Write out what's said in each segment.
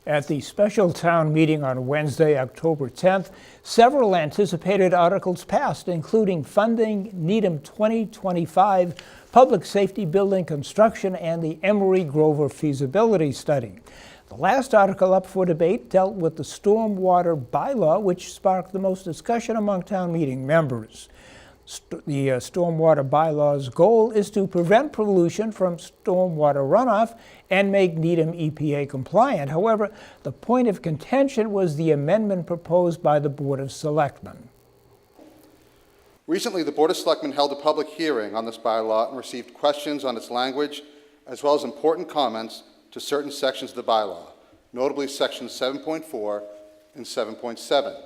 At the special town meeting on Wednesday, October 10th, several anticipated articles passed, including funding Needham 2025 public safety building construction and the Emery Grover feasibility study. The last article up for debate dealt with the stormwater bylaw, which sparked the most discussion among town meeting members. The stormwater bylaw's goal is to prevent pollution from stormwater runoff and make Needham EPA compliant. However, the point of contention was the amendment proposed by the Board of Selectmen. Recently, the Board of Selectmen held a public hearing on this bylaw and received questions on its language, as well as important comments to certain sections of the bylaw, notably sections 7.4 and 7.7.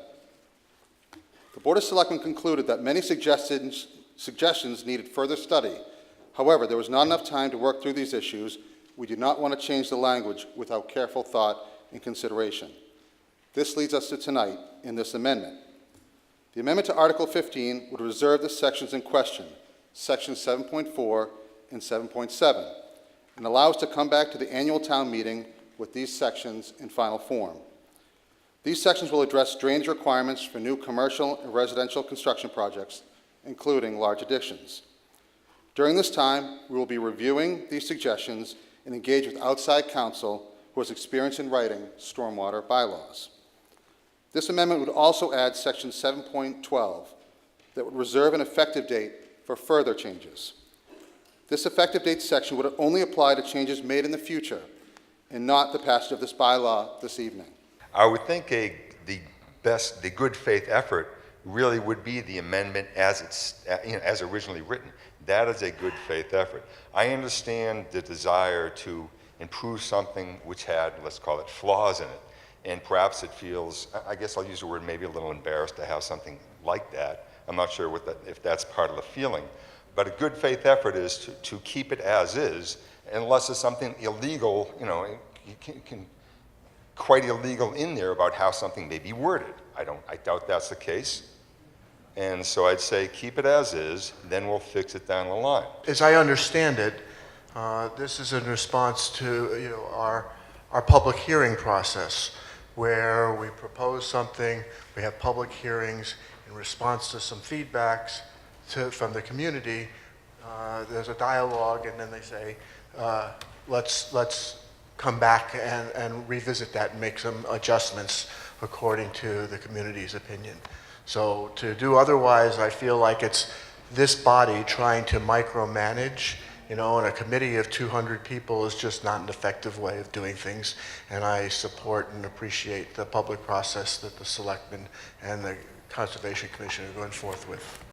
The Board of Selectmen concluded that many suggestions needed further study. However, there was not enough time to work through these issues. We do not want to change the language without careful thought and consideration. This leads us to tonight in this amendment. The amendment to Article 15 would reserve the sections in question, sections 7.4 and 7.7, and allow us to come back to the annual town meeting with these sections in final form. These sections will address drainage requirements for new commercial and residential construction projects, including large additions. During this time, we will be reviewing these suggestions and engage with outside counsel who has experience in writing stormwater bylaws. This amendment would also add Section 7.12 that would reserve an effective date for further changes. This effective date section would only apply to changes made in the future and not the passage of this bylaw this evening. I would think the good faith effort really would be the amendment as it's as originally written. That is a good faith effort. I understand the desire to improve something which had, let's call it, flaws in it, and perhaps it feels, I guess I'll use the word, maybe a little embarrassed to have something like that. I'm not sure if that's part of the feeling, but a good faith effort is to keep it as is, unless there's something illegal, you can quite illegal in there about how something may be worded. I doubt that's the case. And so I'd say keep it as is, then we'll fix it down the line. As I understand it, this is in response to our public hearing process, where we propose something, we have public hearings in response to some feedbacks from the community. There's a dialogue, and then they say, let's come back and revisit that and make some adjustments according to the community's opinion. So to do otherwise, I feel like it's this body trying to micromanage, and a committee of 200 people is just not an effective way of doing things. And I support and appreciate the public process that the Selectmen and the Conservation Commission are going forth with.